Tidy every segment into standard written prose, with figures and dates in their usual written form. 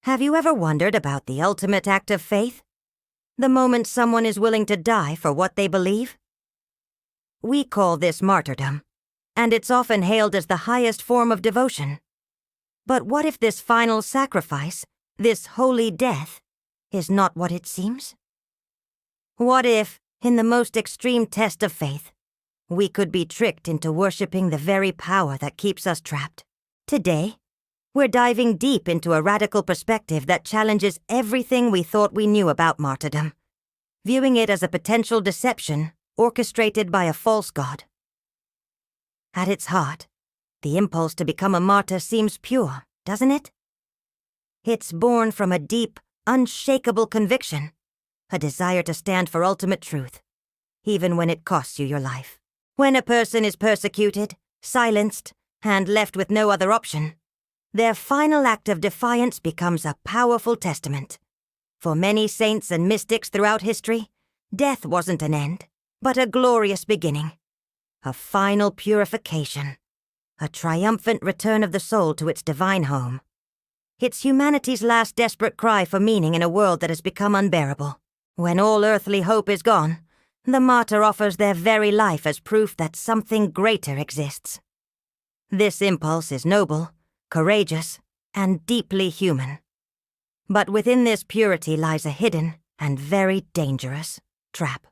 Have you ever wondered about the ultimate act of faith? The moment someone is willing to die for what they believe? We call this martyrdom, and it's often hailed as the highest form of devotion. But what if this final sacrifice, this holy death, is not what it seems? What if, in the most extreme test of faith, we could be tricked into worshipping the very power that keeps us trapped? Today, we're diving deep into a radical perspective that challenges everything we thought we knew about martyrdom, viewing it as a potential deception orchestrated by a false god. At its heart, the impulse to become a martyr seems pure, doesn't it? It's born from a deep, unshakable conviction, a desire to stand for ultimate truth, even when it costs you your life. When a person is persecuted, silenced, and left with no other option, their final act of defiance becomes a powerful testament. For many saints and mystics throughout history, death wasn't an end, but a glorious beginning, a final purification, a triumphant return of the soul to its divine home. It's humanity's last desperate cry for meaning in a world that has become unbearable. When all earthly hope is gone, the martyr offers their very life as proof that something greater exists. This impulse is noble, courageous, and deeply human. But within this purity lies a hidden and very dangerous trap.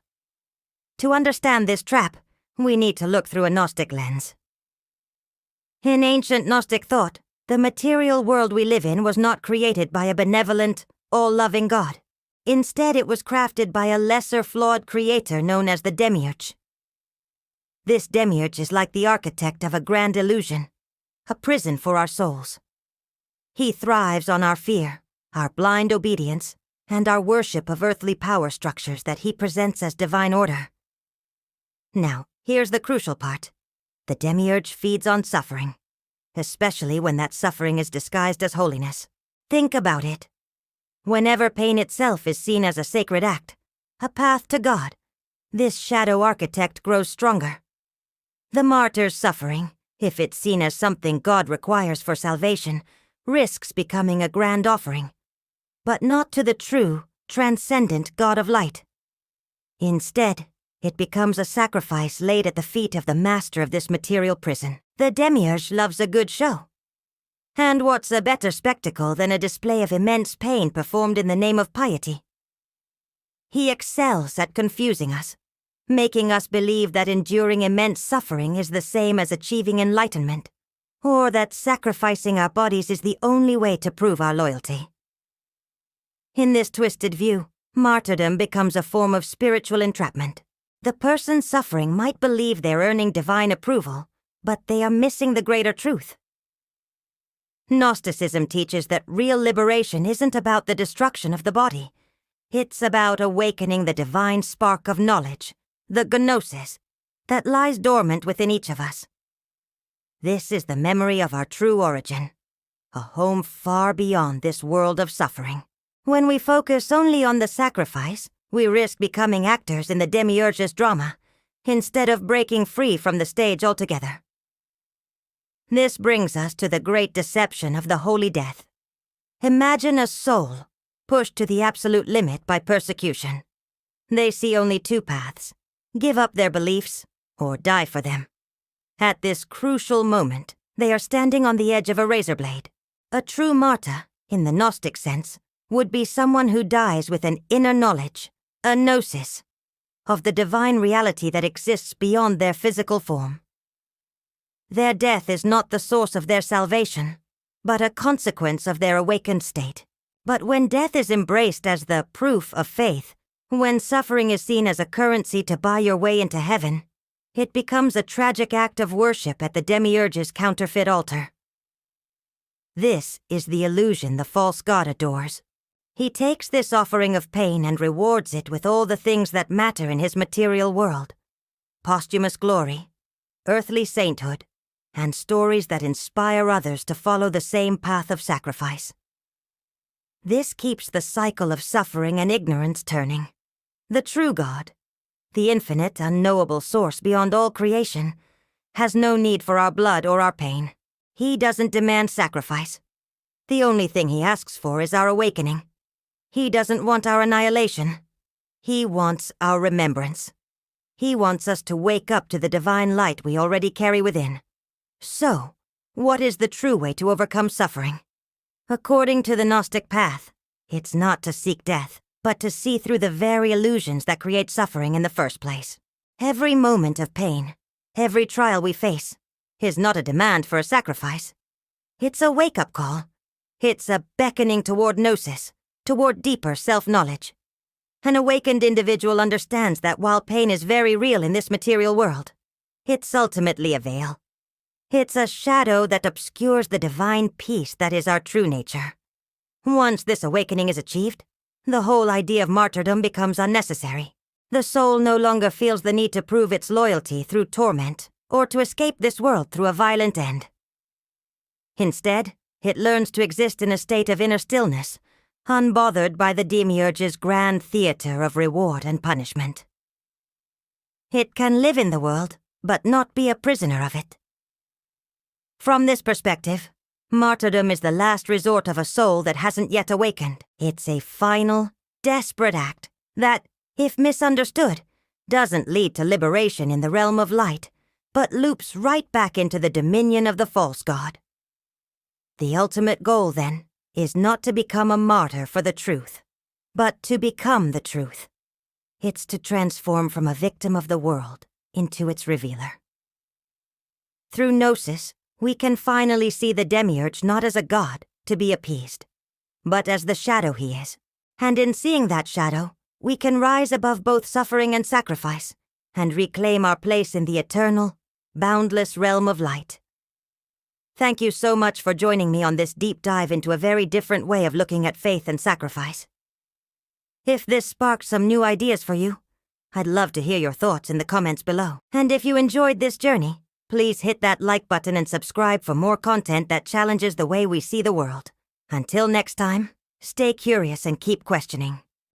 To understand this trap, we need to look through a Gnostic lens. In ancient Gnostic thought, the material world we live in was not created by a benevolent, all-loving God. Instead, it was crafted by a lesser flawed creator known as the Demiurge. This Demiurge is like the architect of a grand illusion, a prison for our souls. He thrives on our fear, our blind obedience, and our worship of earthly power structures that he presents as divine order. Now, here's the crucial part. The Demiurge feeds on suffering, especially when that suffering is disguised as holiness. Think about it. Whenever pain itself is seen as a sacred act, a path to God, this shadow architect grows stronger. The martyr's suffering, if it's seen as something God requires for salvation, risks becoming a grand offering, but not to the true, transcendent God of light. Instead, it becomes a sacrifice laid at the feet of the master of this material prison. The Demiurge loves a good show. And what's a better spectacle than a display of immense pain performed in the name of piety? He excels at confusing us, making us believe that enduring immense suffering is the same as achieving enlightenment, or that sacrificing our bodies is the only way to prove our loyalty. In this twisted view, martyrdom becomes a form of spiritual entrapment. The person suffering might believe they're earning divine approval, but they are missing the greater truth. Gnosticism teaches that real liberation isn't about the destruction of the body. It's about awakening the divine spark of knowledge, the gnosis, that lies dormant within each of us. This is the memory of our true origin, a home far beyond this world of suffering. When we focus only on the sacrifice, we risk becoming actors in the Demiurge's drama, instead of breaking free from the stage altogether. This brings us to the great deception of the holy death. Imagine a soul pushed to the absolute limit by persecution. They see only two paths: give up their beliefs or die for them. At this crucial moment, they are standing on the edge of a razor blade. A true martyr, in the Gnostic sense, would be someone who dies with an inner knowledge, a gnosis, of the divine reality that exists beyond their physical form. Their death is not the source of their salvation, but a consequence of their awakened state. But when death is embraced as the proof of faith, when suffering is seen as a currency to buy your way into heaven, it becomes a tragic act of worship at the Demiurge's counterfeit altar. This is the illusion the false god adores. He takes this offering of pain and rewards it with all the things that matter in his material world: posthumous glory, earthly sainthood, and stories that inspire others to follow the same path of sacrifice. This keeps the cycle of suffering and ignorance turning. The true God, the infinite, unknowable source beyond all creation, has no need for our blood or our pain. He doesn't demand sacrifice. The only thing he asks for is our awakening. He doesn't want our annihilation. He wants our remembrance. He wants us to wake up to the divine light we already carry within. So, what is the true way to overcome suffering? According to the Gnostic path, it's not to seek death, but to see through the very illusions that create suffering in the first place. Every moment of pain, every trial we face, is not a demand for a sacrifice. It's a wake-up call. It's a beckoning toward gnosis, toward deeper self-knowledge. An awakened individual understands that while pain is very real in this material world, it's ultimately a veil. It's a shadow that obscures the divine peace that is our true nature. Once this awakening is achieved, the whole idea of martyrdom becomes unnecessary. The soul no longer feels the need to prove its loyalty through torment or to escape this world through a violent end. Instead, it learns to exist in a state of inner stillness, unbothered by the Demiurge's grand theater of reward and punishment. It can live in the world, but not be a prisoner of it. From this perspective, martyrdom is the last resort of a soul that hasn't yet awakened. It's a final, desperate act that, if misunderstood, doesn't lead to liberation in the realm of light, but loops right back into the dominion of the false god. The ultimate goal, then, is not to become a martyr for the truth, but to become the truth. It's to transform from a victim of the world into its revealer. Through gnosis, we can finally see the Demiurge not as a god to be appeased, but as the shadow he is. And in seeing that shadow, we can rise above both suffering and sacrifice, and reclaim our place in the eternal, boundless realm of light. Thank you so much for joining me on this deep dive into a very different way of looking at faith and sacrifice. If this sparked some new ideas for you, I'd love to hear your thoughts in the comments below. And if you enjoyed this journey, please hit that like button and subscribe for more content that challenges the way we see the world. Until next time, stay curious and keep questioning.